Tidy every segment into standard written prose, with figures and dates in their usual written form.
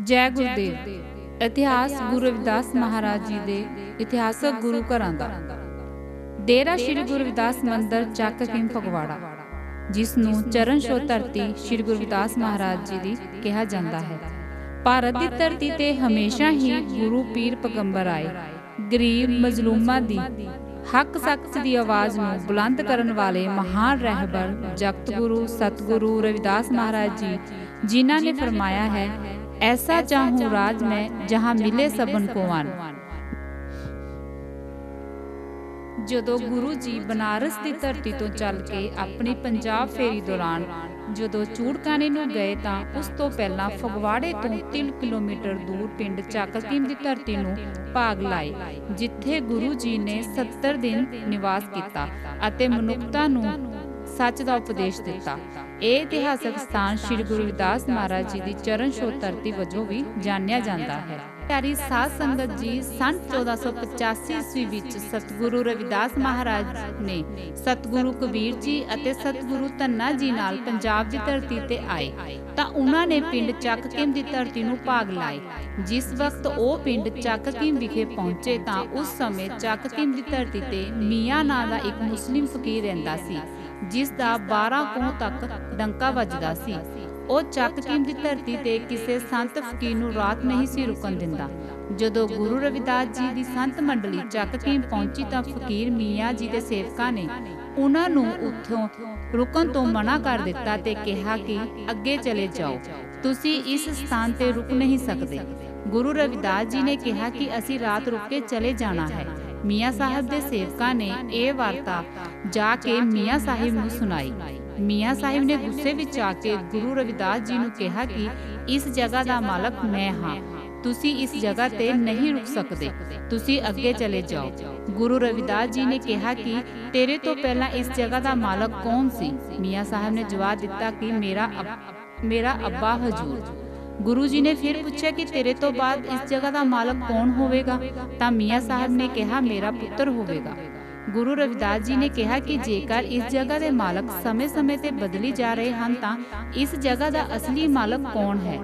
जय गुरुदेव। इतिहास गुरु रविदास महाराज जी के इतिहासक गुरु घरां दा डेरा श्री गुरु रविदास मंदिर ਚੱਕ ਹਕੀਮ फगवाड़ा, जिस नूं चरण छो धरती श्री गुरु रविदास महाराज जी की कहा जाता है। भारत की धरती ते हमेशा ही गुरु पीर पैगंबर आए। गरीब मजलूमां दी हक सख्त की आवाज़ नूं बुलंद करन वाले महान रहबर जगत गुरु सतगुरु रविदास महाराज जी, जिन्हां ने फरमाया है, ऐसा चाहूं राज में जहां मिले सबन को वन। जदों गुरु जी बनारस की धरती तो चल के अपनी पंजाब फेरी दौरान जदों चूड़काने नूं गए तां उस तो पहलां फगवाड़े तो 3 किलोमीटर दूर पिंड ਚੱਕ ਹਕੀਮ की धरती नूं भाग लाए, जिथे गुरु जी ने 70 दिन निवास किया अते मनुखता नूं सच का उपदेश दिता। यह इतिहासक स्थान श्री गुरु रविदास महाराज जी की चरण छो धरती वजों भी जानिया जाता है। प्यारी साध संगत जी, सन 1485 ईस्वी विच सतगुरु रविदास महाराज ने सतगुरु कबीर जी अते सतगुरु धन्ना जी नाल पंजाब की धरती ते आए तां उन्हां ने पिंड ਚੱਕ ਹਕੀਮ की धरती नूं भाग लाए। जिस वक्त वो पिंड ਚੱਕ ਹਕੀਮ विखे पहुंचे तां उस समय ਚੱਕ ਹਕੀਮ की धरती ते मियाँ नां दा एक मुस्लिम फकीर रहिंदा सी, जिस दा 12 कोह तक डंका वजदा सी। ਉਹ ਚੱਕ ਹਕੀਮ की धरती ते किसी संत फकीर नूं रात नहीं सी रुकन दिंदा। जदों गुरु रविदास जी की संत मंडली ਚੱਕ ਹਕੀਮ पहुंची तां फकीर मियाँ जी के सेवकां ने उन्हां नूं उत्थों रुकन तो मना कर दिता ते कहा कि अगे चले जाओ, तुसी इस स्थान ते रुक नहीं सकते। गुरु रविदास जी ने कहा कि असी रात रुक के चले जाना है। मियाँ साहब के सेवकां ने यह वार्ता जाके मियाँ साहिब नूं सुनाई। मियाँ साहिब ने गुस्से विच आके गुरु रविदास जी नूं कहा कि इस जगह का मालक मैं हाँ, तुसी इस जगह ते नहीं रुक सकते, तुसी अगे चले जाओ। गुरु रविदास जी ने कहा कि तेरे तो पहला इस जगह का मालक कौन सी? मियाँ साहब ने जवाब दिता कि मेरा अब्बा हजूर। गुरु जी ने फिर पूछा कि तेरे तो बाद इस जगह का मालक कौन होवेगा? तां मियाँ साहब ने कहा मेरा पुत्र होवेगा। गुरु रविदास जी ने कहा कि जेकर इस जगह के मालक समय समय से बदली जा रहे हैं तां इस जगह का असली मालक कौन है?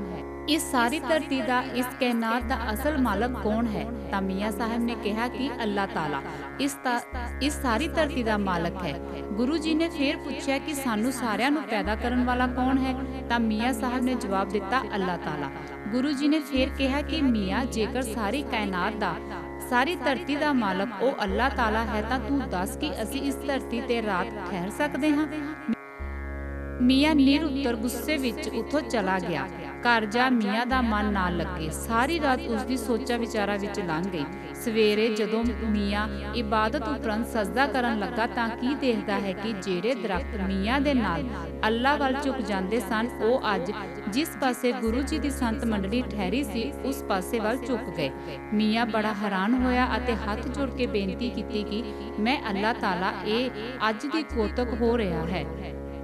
इस सारी धरती का, इस कैनात का असल मालक कौन है? तां मियाँ साहब ने कहा कि अल्लाह ताला इस सारी धरती का मालक है। गुरु जी ने फिर पूछा कि सानू सारियां नू पैदा करने वाला कौन है? तां मियाँ साहब ने जवाब दिता अल्लाह ताला। गुरु जी ने फिर कहा कि मियाँ जेकर सारी कैनात का, सारी धरती का मालक वो अल्लाह ताला है तां तू दस कि असी इस धरती ते रात ठहर सकते हाँ? मियाँ निरुत्तर गुस्से विच उथों चला गया। घर जा मियाँ दा मन ना लगे। सारी रात उसकी सोचा विचारा विच लंघ गई। सवेरे जदों मियाँ इबादत उपरंत सजदा करन लगा तां की देखदा है कि जेड़े दरख्त मियाँ दे नाल अल्लाह वल झुक जांदे सन, वो अज जिस पासे गुरु जी की संत मंडली ठहरी सी उस पासे वल झुक गए। मियाँ बड़ा हैरान होया अते हाथ जोड़ के बेनती की कि मैं अल्लाह ताला ये अज दी कोतक हो रहा है।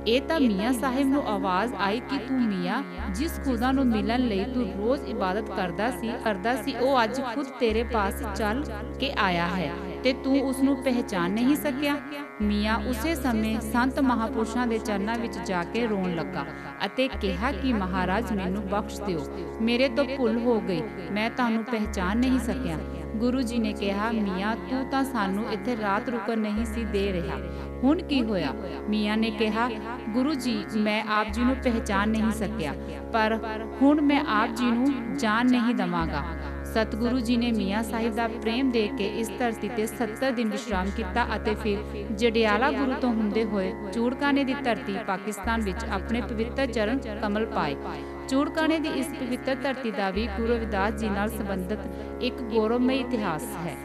ਇਹ ਤਾਂ मियाँ साहिब ਨੂੰ आवाज़ आई कि तू मियाँ जिस खुदा ਨੂੰ मिलन ਲਈ तू रोज़ इबादत करदा सी ਉਹ ਅੱਜ खुद तेरे पास चल के आया है ते तू उसनू पहचान नहीं सकिया। मियाँ उसे समय संत महापुरुषों के चरणों विच जाके रोन लगा अते कहा कि महाराज मैनू बख्श दिओ, मेरे तो भुल हो गई, मैं तुहानू पहचान नहीं सकिया। गुरु जी ने कहा मियाँ तू तां सानू इत्थे रात रुकन नहीं सी दे रहा, हुण की होया? मियाँ ने कहा गुरु जी मैं आप जी नू पहचान नहीं सकिया, पर हुण मैं आप जी नू जान नहीं दवांगा। सतगुरु जी ने मियाँ साहिब का प्रेम देख के इस धरती ते 70 दिन विश्राम किया अते फिर जडियाला गुरु तो हुंदे होए चूड़काने की धरती पाकिस्तान विच अपने पवित्र चरण कमल पाए। चूड़काने की इस पवित्र धरती का भी गुरु रविदास जी नाल संबंधित एक गौरवमय इतिहास है।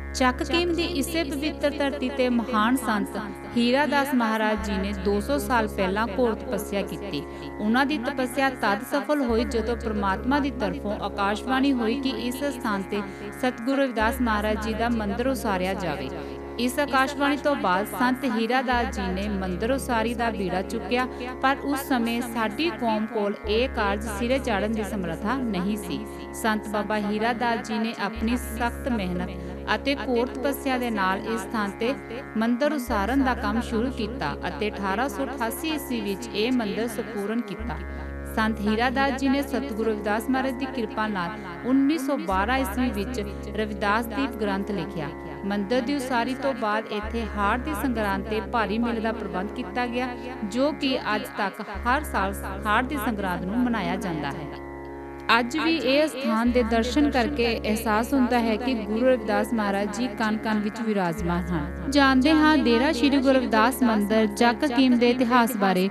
ਚੱਕ ਹਕੀਮ की इसे पवित्र धरती ते महान संत हीरादास महाराज जी ने 200 साल पहला घोर तपस्या की। उन्हां दी तपस्या तद सफल हुई जदों परमात्मा की तरफों आकाशवाणी हुई कि इस स्थान ते सतगुरु रविदास महाराज जी का मंदिर उसारिया जाए। इस आकाशवाणी तो बाद संत हीरादास जी ने मंदिर उसारी का बीड़ा चुक्या, पर उस समय साडी कौम कोल यह कारज सिरे चाढ़न की समर्था नहीं सी। संत बाबा हीरादास जी ने अपनी सख्त मेहनत ਅਤੇ ਘੋਰ ਤਪੱਸਿਆ ਦੇ ਨਾਲ ਇਸ ਸਥਾਨ ਤੇ ਮੰਦਰ ਉਸਾਰਨ ਦਾ ਕੰਮ ਸ਼ੁਰੂ ਕੀਤਾ ਅਤੇ 1888 ਈਸਵੀ ਵਿੱਚ ਇਹ ਮੰਦਰ ਸੰਪੂਰਨ ਕੀਤਾ। संत हीरादास जी ने सतगुरु रविदास महाराज की कृपा नाल 1912 ईस्वी विच रविदास दीप ग्रंथ लिखिया। मंदिर की उसारी तो बाद इत्थे हाड़ की संगरांद ते भारी मेले का प्रबंध किया गया, जो कि अज तक हर साल हाड़ की संगरांद नूं मनाया जाता है। अज भी यह स्थान के दर्शन करके एहसास होता है कि गुरु रविदास महाराज जी कन कन विच विराजमान हैं। जानते हाँ डेरा श्री गुरु रविदास मंदिर जग हकीम के इतिहास बारे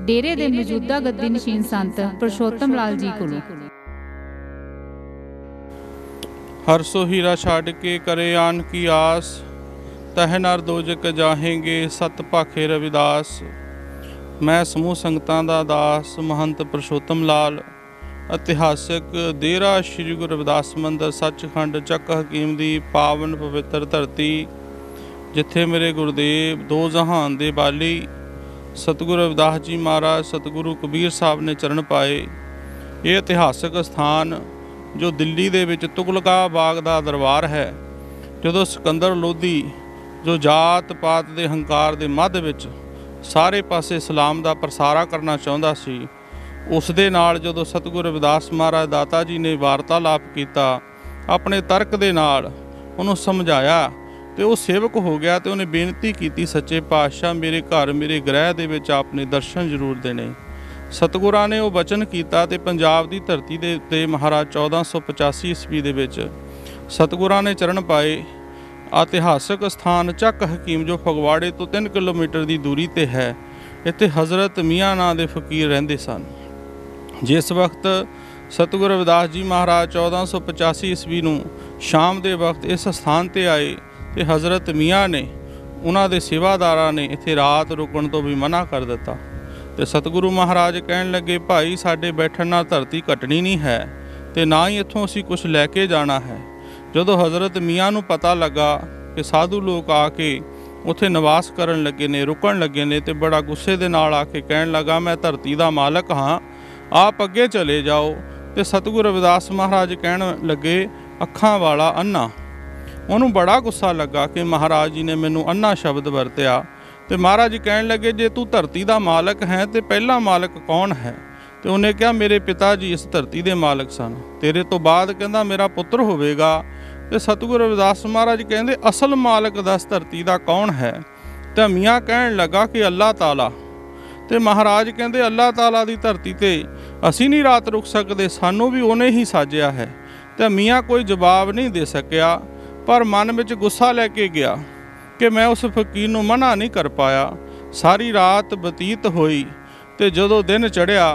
डेरे के मौजूदा गद्दी नशीन संत पुरुषोत्तम लाल जी कोलों। हर सो हीरा छाड़ के करे आन की आस, तह नर दोजक जाहेंगे सत भाखे रविदास। मैं समूह संगतां दा दास महंत पुरुषोत्तम लाल इतिहासक डेरा श्री गुरु रविदास मंदिर सचखंड ਚੱਕ ਹਕੀਮ ਦੀ पावन पवित्र धरती, जिथे मेरे गुरुदेव दो जहान दे बाली सतगुरु रविदास जी महाराज सतगुरु कबीर साहब ने चरण पाए। ये इतिहासक स्थान जो दिल्ली दे विच तुगलका बाग दा दरबार है, जदों सिकंदर लोधी जो जात पात दे हंकार दे मध्य विच सारे पासे इस्लाम दा प्रसारा करना चाहुंदा सी, उस दे नाल जदों सतगुरु रविदास महाराज दाता जी ने वार्तालाप किया, अपने तर्क दे नाल उन्होंने समझाया तो वह सेवक हो गया। तो उन्हें बेनती की, सच्चे पातशाह मेरे घर मेरे गृह दे विच आपने दर्शन जरूर देने। सतगुरां ने वह वचन किया तो पंजाब की धरती के उत्ते महाराज 1485 ईस्वी दे विच सतगुरां ने चरण पाए। इतिहासक स्थान ਚੱਕ हकीम जो फगवाड़े तो 3 किलोमीटर की दूरी पर है, इत्थे हज़रत मियाँ नां दे फकीर रहिंदे सन। जिस वक्त सतगुरु रविदास जी महाराज 1485 ईस्वी नूं शाम के वक्त इस स्थान पर आए तो हज़रत मियाँ ने उन्हां दे सेवादारां ने इत्थे रात रुकण तो भी मना कर दिता। तो सतगुरु महाराज कहण लगे, भाई साडे बैठण नाल धरती घटनी नहीं है तो ना ही इत्थों असीं कुछ लैके जाना है। जदों हज़रत मियाँ नूं पता लगा कि साधु लोग आके उत्थे निवास करन लगे ने रुकण लगे ने, तो बड़ा गुस्से दे नाल आके कहण लगा, मैं धरती दा मालक हाँ, आप अगे चले जाओ। तो सतगुरु रविदास महाराज कहण लगे, अखां वाला अन्ना। उन्होंने बड़ा गुस्सा लगा कि महाराज जी ने मैनू अन्ना शब्द वरत्या। तो महाराज जी कहण लगे, जे तू धरती का मालक है तो पहला मालक कौन है? तो उन्हें कहा, मेरे पिता जी इस धरती के मालक सन, तेरे तो बाद कहता मेरा पुत्र होवेगा। तो सतगुरु रविदास महाराज कहते, असल मालक दस धरती का कौन है? तो मियाँ कहण लगा कि अल्लाह ताला। तो महाराज कहते, अल्लाह ताला की धरती ते असी नहीं रात रुक सकते, सानू भी उन्हें ही साजिया है। तो मियाँ कोई जवाब नहीं दे सकिया, पर मन में गुस्सा लैके गया कि मैं उस फकीर नूं मना नहीं कर पाया। सारी रात बतीत होई तो जदों दिन चढ़िया,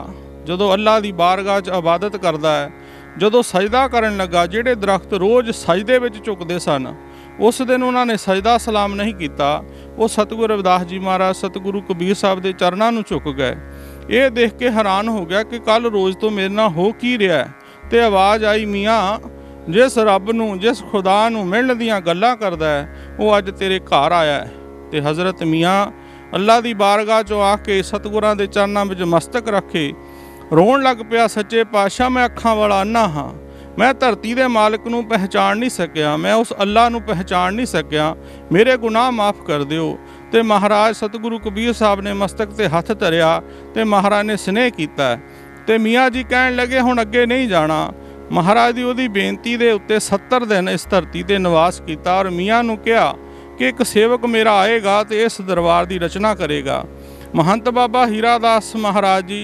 जदों अल्लाह की बारगाह च इबादत करता है, जदों सजदा करन लगा, जिहड़े दरख्त रोज़ सजदे विच झुकदे सन, उस दिन उन्होंने सजदा सलाम नहीं किया। वो सतगुरु रविदास जी महाराज सतगुरु कबीर साहब के चरणों में झुक गए। ये देख के हैरान हो गया कि कल रोज़ तो मेरे नाल हो की रहा है। तो आवाज़ आई, मियाँ जिस रब नूं जिस खुदा नूं मिलण दीआं गल्लां करदा है, वो अज तेरे घर आया है। तो हज़रत मियाँ अल्लाह की बारगाह चों आके सतगुरां दे चरणों में मस्तक रखे रोण लग पिया, सच्चे पातशाह मैं अखां वाला अन्ना हाँ, मैं धरती के मालक नूं पहचान नहीं सकिया, मैं उस अल्लाह नूं पहचान नहीं सकिया, मेरे गुनाह माफ़ कर दिओ। तो महाराज सतगुरु कबीर साहब ने मस्तक ते हथ धरिया तो महाराज ने स्नेह किया। तो मियाँ जी कहण लगे, हुण अगे नहीं जाना। महाराज की उहदी बेनती दे उत्ते 70 दिन इस धरती ते निवास किया और मियाँ नूं कहा कि एक सेवक मेरा आएगा तो इस दरबार की रचना करेगा। महंत बाबा हीरादास महाराज जी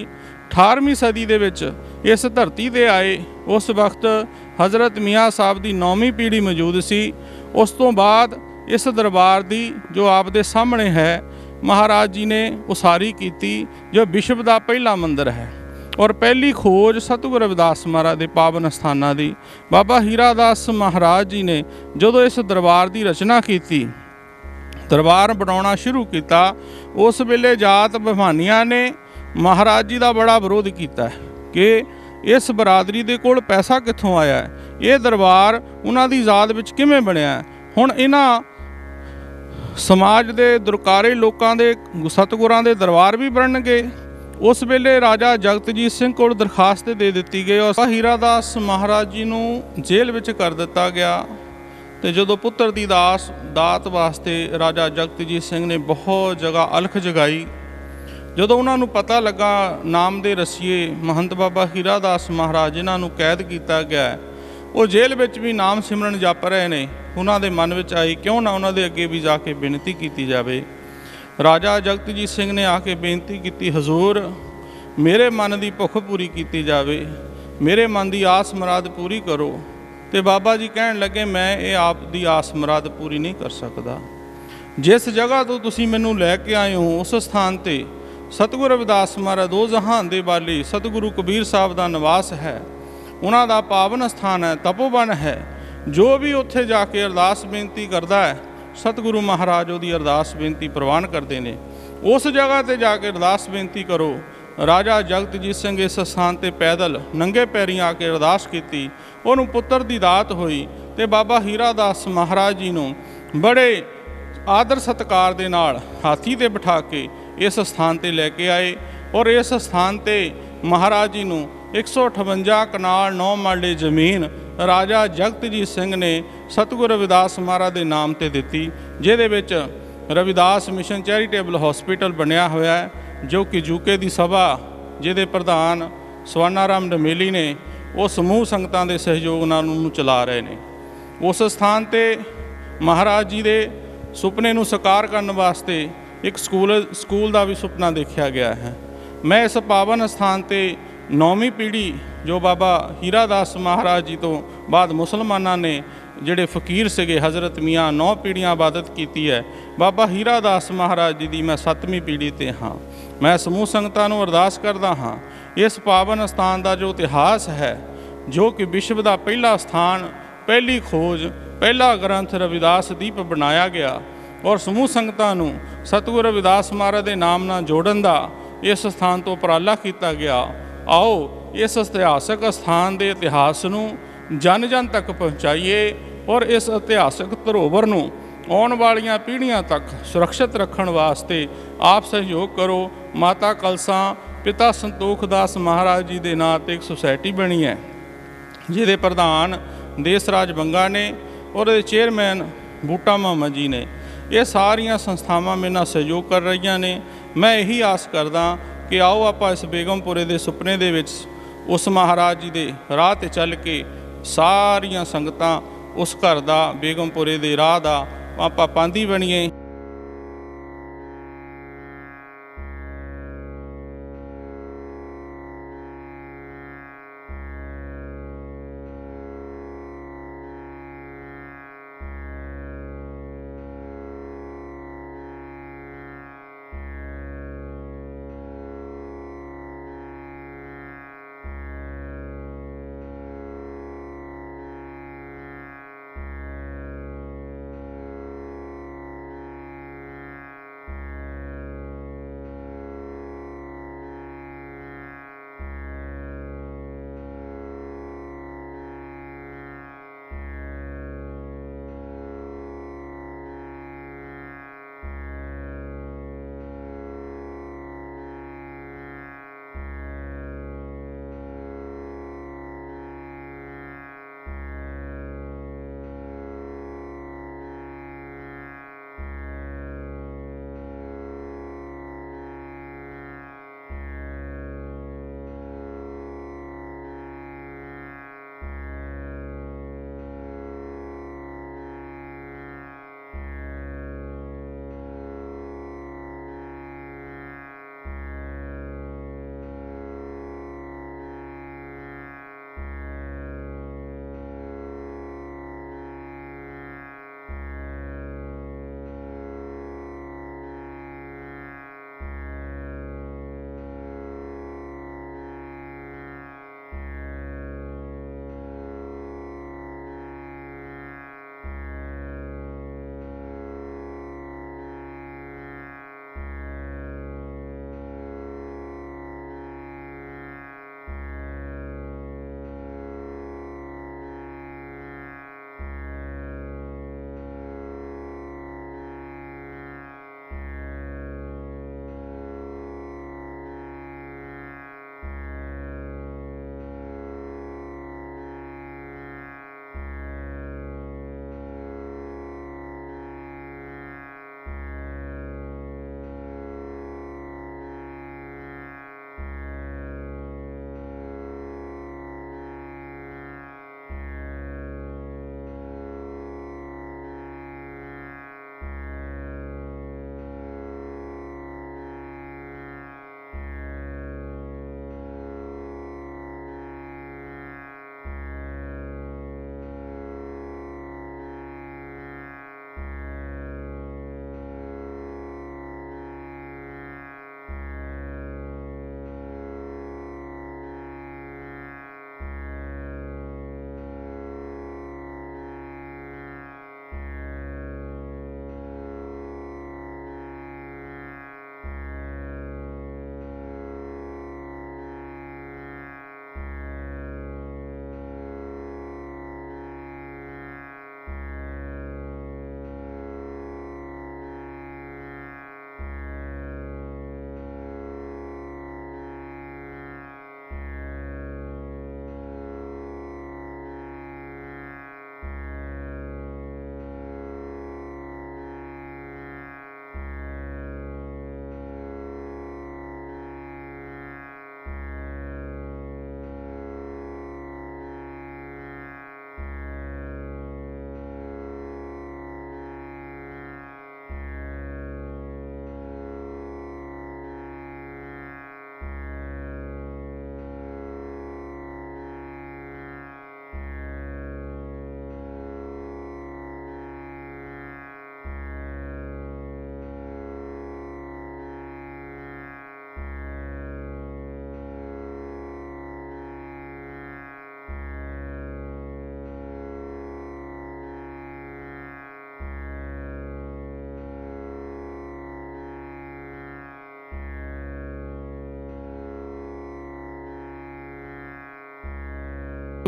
18वीं सदी दे विच इस धरती ते आए। उस वक्त हज़रत मियाँ साहब की 9वीं पीढ़ी मौजूद सी। उस तो बाद इस दरबार की जो आप दे सामने है महाराज जी ने उसारी की, जो विश्व का पहला मंदिर है और पहली खोज सतगुरु रविदास महाराज के पावन स्थानां की। बाबा हीरादास महाराज जी ने जदों इस दरबार की रचना की, दरबार बनाना शुरू किया, उस वेले जात बहानियां ने महाराज जी का बड़ा विरोध किया कि इस बरादरी के कोल पैसा कित्थों आया है, ये दरबार उन्हां दी ज़ात विच किवें बनिया है। हुण इन्हां समाज के दुरकारे लोगों के सतगुरां दे दरबार भी बनणगे। उस वेले राजा जगतजीत सिंह को दरखास्त दे दी गई और हीरादास महाराज जी नूं जेल विच कर दिता गया। तो जदों पुत्र की दात वास्ते राजा जगतजीत सिंह ने बहुत जगह अलख जगाई ਜਦੋਂ ਉਹਨਾਂ ਨੂੰ ਪਤਾ ਲੱਗਾ ਨਾਮ ਦੇ ਰਸੀਏ ਮਹੰਤ ਬਾਬਾ ਹੀਰਾ ਦਾਸ ਮਹਾਰਾਜ ਜਿਨ੍ਹਾਂ ਨੂੰ ਕੈਦ ਕੀਤਾ ਗਿਆ ਹੈ, ਉਹ ਜੇਲ੍ਹ ਵਿੱਚ ਵੀ ਨਾਮ ਸਿਮਰਨ ਜਪ ਰਹੇ ਨੇ, ਉਹਨਾਂ ਦੇ ਮਨ ਵਿੱਚ ਆਈ ਕਿਉਂ ਨਾ ਉਹਨਾਂ ਦੇ ਅੱਗੇ ਵੀ ਜਾ ਕੇ ਬੇਨਤੀ ਕੀਤੀ ਜਾਵੇ। ਰਾਜਾ ਜਗਤਜੀਤ ਸਿੰਘ ਨੇ ਆ ਕੇ ਬੇਨਤੀ ਕੀਤੀ, ਹਜ਼ੂਰ ਮੇਰੇ ਮਨ ਦੀ ਭੁੱਖ ਪੂਰੀ ਕੀਤੀ ਜਾਵੇ, ਮੇਰੇ ਮਨ ਦੀ ਆਸ ਮੁਰਾਦ ਪੂਰੀ ਕਰੋ। ਤੇ ਬਾਬਾ ਜੀ ਕਹਿਣ ਲੱਗੇ, ਮੈਂ ਇਹ ਆਪ ਦੀ ਆਸ ਮੁਰਾਦ ਪੂਰੀ ਨਹੀਂ ਕਰ ਸਕਦਾ। ਜਿਸ ਜਗ੍ਹਾ ਤੋਂ ਤੁਸੀਂ ਮੈਨੂੰ ਲੈ ਕੇ ਆਏ ਹੋ ਉਸ ਸਥਾਨ ਤੇ ਸਤਿਗੁਰੂ ਰਵਿਦਾਸ ਮਹਾਰਾਜ ਦੋ ਜਹਾਨ ਦੇ ਵਾਲੀ ਸਤਿਗੁਰੂ ਕਬੀਰ ਸਾਹਿਬ ਦਾ ਨਿਵਾਸ ਹੈ, ਉਹਨਾਂ ਦਾ ਪਾਵਨ ਸਥਾਨ ਹੈ, ਤਪੋਵਨ ਹੈ। ਜੋ ਵੀ ਉੱਥੇ ਜਾ ਕੇ ਅਰਦਾਸ ਬੇਨਤੀ ਕਰਦਾ ਹੈ, ਸਤਿਗੁਰੂ ਮਹਾਰਾਜ ਉਹਦੀ ਅਰਦਾਸ ਬੇਨਤੀ ਪ੍ਰਵਾਨ ਕਰਦੇ ਨੇ। ਉਸ ਜਗ੍ਹਾ ਤੇ ਜਾ ਕੇ ਅਰਦਾਸ ਬੇਨਤੀ ਕਰੋ। ਰਾਜਾ ਜਗਤਜੀਤ ਸਿੰਘ ਇਸ ਸਥਾਨ ਤੇ ਪੈਦਲ ਨੰਗੇ ਪੈਰੀਂ ਆ ਕੇ ਅਰਦਾਸ ਕੀਤੀ, ਉਹਨੂੰ ਪੁੱਤਰ ਦੀ ਦਾਤ ਹੋਈ ਤੇ ਬਾਬਾ ਹੀਰਾ ਦਾਸ ਮਹਾਰਾਜ ਜੀ ਨੂੰ ਬੜੇ ਆਦਰ ਸਤਿਕਾਰ ਦੇ ਨਾਲ ਹਾਥੀ ਤੇ ਬਿਠਾ ਕੇ ਇਸ ਸਥਾਨ ਤੇ ਲੈ ਕੇ ਆਏ। ਔਰ ਇਸ ਸਥਾਨ ਤੇ ਮਹਾਰਾਜ ਜੀ ਨੂੰ 158 ਕਨਾਲ 9 ਮਰਲੇ ਜ਼ਮੀਨ ਰਾਜਾ ਜਗਤਜੀਤ ਸਿੰਘ ਨੇ ਸਤਿਗੁਰੂ ਰਵਿਦਾਸ ਮਹਾਰਾਜ ਦੇ ਨਾਮ ਤੇ ਦਿੱਤੀ, ਜਿਹਦੇ ਵਿੱਚ ਰਵਿਦਾਸ ਮਿਸ਼ਨ ਚੈਰੀਟੇਬਲ ਹਸਪੀਟਲ ਬਣਿਆ ਹੋਇਆ ਹੈ, ਜੋ ਕਿ ਯੂਕੇ ਦੀ ਸਭਾ ਜਿਹਦੇ ਪ੍ਰਧਾਨ ਸਵਰਨਾਰਾਮ ਡਮੇਲੀ ਨੇ, ਉਹ ਸਮੂਹ ਸੰਗਤਾਂ ਦੇ ਸਹਿਯੋਗ ਨਾਲ ਉਹਨੂੰ ਚਲਾ ਰਹੇ ਨੇ। ਉਸ ਸਥਾਨ ਤੇ ਮਹਾਰਾਜ ਜੀ ਦੇ ਸੁਪਨੇ ਨੂੰ ਸਾਕਾਰ ਕਰਨ ਵਾਸਤੇ ਇੱਕ ਸਕੂਲ ਦਾ ਵੀ ਸੁਪਨਾ ਦੇਖਿਆ ਗਿਆ ਹੈ। ਮੈਂ ਇਸ ਪਾਵਨ ਸਥਾਨ ਤੇ 9ਵੀਂ ਪੀੜ੍ਹੀ ਜੋ ਬਾਬਾ ਹੀਰਾ ਦਾਸ ਮਹਾਰਾਜ ਜੀ ਤੋਂ ਬਾਅਦ ਮੁਸਲਮਾਨਾਂ ਨੇ ਜਿਹੜੇ ਫਕੀਰ ਸੀਗੇ ਹਜ਼ਰਤ ਮੀਆਂ 9 ਪੀੜ੍ਹੀਆਂ ਇਬਾਦਤ ਕੀਤੀ ਹੈ, ਬਾਬਾ ਹੀਰਾ ਦਾਸ ਮਹਾਰਾਜ ਜੀ ਦੀ ਮੈਂ 7ਵੀਂ ਪੀੜ੍ਹੀ ਤੇ ਹਾਂ। ਮੈਂ ਸਮੂਹ ਸੰਗਤਾਂ ਨੂੰ ਅਰਦਾਸ ਕਰਦਾ ਹਾਂ, ਇਸ ਪਾਵਨ ਸਥਾਨ ਦਾ ਜੋ ਇਤਿਹਾਸ ਹੈ, ਜੋ ਕਿ ਵਿਸ਼ਵ ਦਾ ਪਹਿਲਾ ਸਥਾਨ, ਪਹਿਲੀ ਖੋਜ, ਪਹਿਲਾ ਗ੍ਰੰਥ ਰਵਿਦਾਸ ਦੀਪ ਬਣਾਇਆ ਗਿਆ, ਔਰ ਸਮੂਹ ਸੰਗਤਾਂ ਨੂੰ ਸਤਿਗੁਰੂ ਰਵਿਦਾਸ ਮਹਾਰਾਜ ਦੇ ਨਾਮ ਨਾਲ ਜੋੜਨ ਦਾ ਇਸ ਸਥਾਨ ਤੋਂ ਉਪਰਾਲਾ ਕੀਤਾ ਗਿਆ। ਆਓ ਇਸ ਇਤਿਹਾਸਕ ਸਥਾਨ ਦੇ ਇਤਿਹਾਸ ਨੂੰ ਜਨ ਜਨ ਤੱਕ ਪਹੁੰਚਾਈਏ ਔਰ ਇਸ ਇਤਿਹਾਸਕ ਧਰੋਵਰ ਨੂੰ ਆਉਣ ਵਾਲੀਆਂ ਪੀੜ੍ਹੀਆਂ ਤੱਕ ਸੁਰੱਖਿਅਤ ਰੱਖਣ ਵਾਸਤੇ ਆਪ ਸਹਿਯੋਗ ਕਰੋ। ਮਾਤਾ ਕਲਸਾ ਪਿਤਾ ਸੰਤੋਖ ਦਾਸ ਮਹਾਰਾਜ ਜੀ ਦੇ ਨਾਂ 'ਤੇ ਇੱਕ ਸੁਸਾਇਟੀ ਬਣੀ ਹੈ, ਜਿਹਦੇ ਪ੍ਰਧਾਨ ਦੇਸ ਰਾਜ ਬੰਗਾ ਨੇ ਔਰ ਇਹਦੇ ਚੇਅਰਮੈਨ ਬੂਟਾ ਮੁਹੰਮਦ ਜੀ ਨੇ। ਇਹ ਸਾਰੀਆਂ ਸੰਸਥਾਵਾਂ ਮੇਰੇ ਨਾਲ ਸਹਿਯੋਗ ਕਰ ਰਹੀਆਂ ਨੇ। ਮੈਂ ਇਹੀ ਆਸ ਕਰਦਾ ਕਿ ਆਓ ਆਪਾਂ ਇਸ ਬੇਗਮਪੁਰੇ ਦੇ ਸੁਪਨੇ ਦੇ ਵਿੱਚ ਉਸ ਮਹਾਰਾਜ ਜੀ ਦੇ ਰਾਹ 'ਤੇ ਚੱਲ ਕੇ ਸਾਰੀਆਂ ਸੰਗਤਾਂ ਉਸ ਘਰ ਦਾ, ਬੇਗਮਪੁਰੇ ਦੇ ਰਾਹ ਦਾ ਆਪਾਂ ਪਾਂਧੀ ਬਣੀਏ।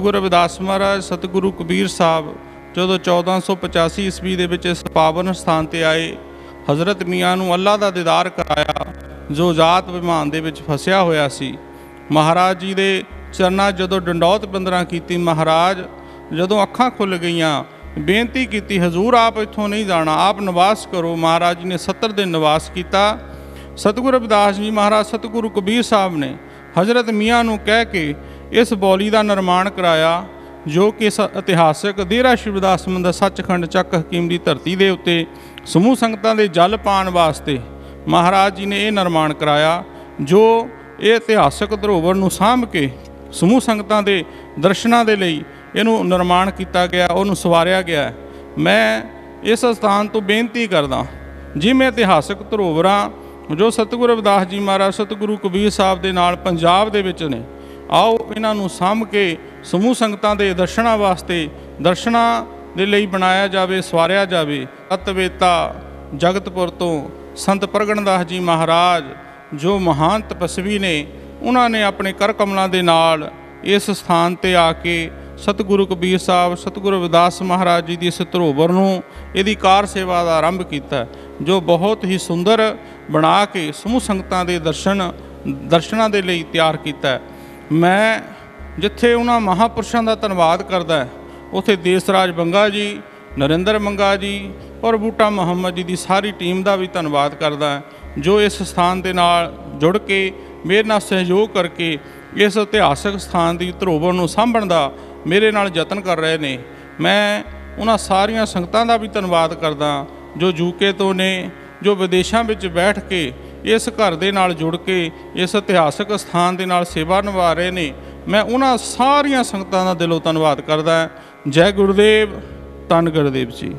ਸਤਿਗੁਰੂ ਰਵਿਦਾਸ ਮਹਾਰਾਜ, ਸਤਿਗੁਰੂ ਕਬੀਰ ਸਾਹਿਬ ਜਦੋਂ 1485 ਈਸਵੀ ਦੇ ਵਿੱਚ ਇਸ ਪਾਵਨ ਸਥਾਨ ਤੇ ਆਏ, ਹਜ਼ਰਤ ਮੀਆਂ ਨੂੰ ਅੱਲਾ ਦਾ ਦੀਦਾਰ ਕਰਾਇਆ ਜੋ ਜਾਤ ਵਿਮਾਨ ਦੇ ਵਿੱਚ ਫਸਿਆ ਹੋਇਆ ਸੀ। ਮਹਾਰਾਜ ਜੀ ਦੇ ਚਰਨਾਂ ਜਦੋਂ ਡੰਡੌਤ ਬੰਦਨਾ ਕੀਤੀ, ਮਹਾਰਾਜ ਜਦੋਂ ਅੱਖਾਂ ਖੁੱਲ੍ਹ ਗਈਆਂ, ਬੇਨਤੀ ਕੀਤੀ, ਹਜ਼ੂਰ ਆਪ ਇੱਥੋਂ ਨਹੀਂ ਜਾਣਾ, ਆਪ ਨਿਵਾਸ ਕਰੋ। ਮਹਾਰਾਜ ਜੀ ਨੇ 70 ਦਿਨ ਨਿਵਾਸ ਕੀਤਾ। ਸਤਿਗੁਰੂ ਰਵਿਦਾਸ ਜੀ ਮਹਾਰਾਜ, ਸਤਿਗੁਰੂ ਕਬੀਰ ਸਾਹਿਬ ਨੇ ਹਜ਼ਰਤ ਮੀਆਂ ਨੂੰ ਕਹਿ ਕੇ ਇਸ ਬੌਲੀ ਦਾ ਨਿਰਮਾਣ ਕਰਾਇਆ, ਜੋ ਕਿ ਇਤਿਹਾਸਕ ਡੇਰਾ ਸ਼ਿਵਦਾਸ ਮੰਦਰ ਸੱਚਖੰਡ ਚੱਕ ਹਕੀਮ ਦੀ ਧਰਤੀ ਦੇ ਉੱਤੇ ਸਮੂਹ ਸੰਗਤਾਂ ਦੇ ਜਲ ਪਾਣ ਵਾਸਤੇ ਮਹਾਰਾਜ ਜੀ ਨੇ ਇਹ ਨਿਰਮਾਣ ਕਰਾਇਆ, ਜੋ ਇਹ ਇਤਿਹਾਸਕ ਧਰੋਵਰ ਨੂੰ ਸਾਂਭ ਕੇ ਸਮੂਹ ਸੰਗਤਾਂ ਦੇ ਦਰਸ਼ਨਾਂ ਦੇ ਲਈ ਇਹਨੂੰ ਨਿਰਮਾਣ ਕੀਤਾ ਗਿਆ, ਉਹਨੂੰ ਸਵਾਰਿਆ ਗਿਆ। ਮੈਂ ਇਸ ਸਥਾਨ ਤੋਂ ਬੇਨਤੀ ਕਰਦਾ, ਜਿਵੇਂ ਇਤਿਹਾਸਕ ਧਰੋਵਰਾਂ ਜੋ ਸਤਿਗੁਰੂ ਰਵਿਦਾਸ ਜੀ ਮਹਾਰਾਜ, ਸਤਿਗੁਰੂ ਕਬੀਰ ਸਾਹਿਬ ਦੇ ਨਾਲ ਪੰਜਾਬ ਦੇ ਵਿੱਚ ਨੇ, ਆਓ ਇਹਨਾਂ ਨੂੰ ਸਾਂਭ ਕੇ ਸਮੂਹ ਸੰਗਤਾਂ ਦੇ ਦਰਸ਼ਨਾਂ ਵਾਸਤੇ, ਦਰਸ਼ਨਾਂ ਦੇ ਲਈ ਬਣਾਇਆ ਜਾਵੇ, ਸਵਾਰਿਆ ਜਾਵੇ। ਅਤਵੇਤਾ ਜਗਤਪੁਰ ਤੋਂ ਸੰਤ ਪ੍ਰਗਟਦਾਸ ਜੀ ਮਹਾਰਾਜ ਜੋ ਮਹਾਨ ਤਪਸਵੀ ਨੇ, ਉਹਨਾਂ ਨੇ ਆਪਣੇ ਕਰ ਕਮਲਾਂ ਦੇ ਨਾਲ ਇਸ ਸਥਾਨ ਤੇ ਆ ਕੇ ਸਤਿਗੁਰੂ ਕਬੀਰ ਸਾਹਿਬ, ਸਤਿਗੁਰੂ ਰਵਿਦਾਸ ਮਹਾਰਾਜ ਜੀ ਦੀ ਇਸ ਧਰੋਵਰ ਨੂੰ, ਇਹਦੀ ਕਾਰ ਸੇਵਾ ਦਾ ਆਰੰਭ ਕੀਤਾ, ਜੋ ਬਹੁਤ ਹੀ ਸੁੰਦਰ ਬਣਾ ਕੇ ਸਮੂਹ ਸੰਗਤਾਂ ਦੇ ਦਰਸ਼ਨਾਂ ਦੇ ਲਈ ਤਿਆਰ ਕੀਤਾ। ਮੈਂ ਜਿੱਥੇ ਉਹਨਾਂ ਮਹਾਂਪੁਰਸ਼ਾਂ ਦਾ ਧੰਨਵਾਦ ਕਰਦਾ, ਉੱਥੇ ਦੇਸਰਾਜ ਬੰਗਾ ਜੀ, ਨਰਿੰਦਰ ਮੰਗਾ ਜੀ ਔਰ ਬੂਟਾ ਮੁਹੰਮਦ ਜੀ ਦੀ ਸਾਰੀ ਟੀਮ ਦਾ ਵੀ ਧੰਨਵਾਦ ਕਰਦਾ, ਜੋ ਇਸ ਸਥਾਨ ਦੇ ਨਾਲ ਜੁੜ ਕੇ ਮੇਰੇ ਨਾਲ ਸਹਿਯੋਗ ਕਰਕੇ ਇਸ ਇਤਿਹਾਸਕ ਸਥਾਨ ਦੀ ਧਰੋਵਰ ਨੂੰ ਸਾਂਭਣ ਦਾ ਮੇਰੇ ਨਾਲ ਯਤਨ ਕਰ ਰਹੇ ਨੇ। ਮੈਂ ਉਹਨਾਂ ਸਾਰੀਆਂ ਸੰਗਤਾਂ ਦਾ ਵੀ ਧੰਨਵਾਦ ਕਰਦਾ ਜੋ ਯੂਕੇ ਤੋਂ ਨੇ, ਜੋ ਵਿਦੇਸ਼ਾਂ ਵਿੱਚ ਬੈਠ ਕੇ ਇਸ ਘਰ ਦੇ ਨਾਲ ਜੁੜ ਕੇ ਇਸ ਇਤਿਹਾਸਕ ਸਥਾਨ ਦੇ ਨਾਲ ਸੇਵਾ ਨਿਭਾ ਰਹੇ ਨੇ। ਮੈਂ ਉਹਨਾਂ ਸਾਰੀਆਂ ਸੰਗਤਾਂ ਦਾ ਦਿਲੋਂ ਧੰਨਵਾਦ ਕਰਦਾ। ਜੈ ਗੁਰਦੇਵ, ਧੰਨ ਗੁਰਦੇਵ ਜੀ।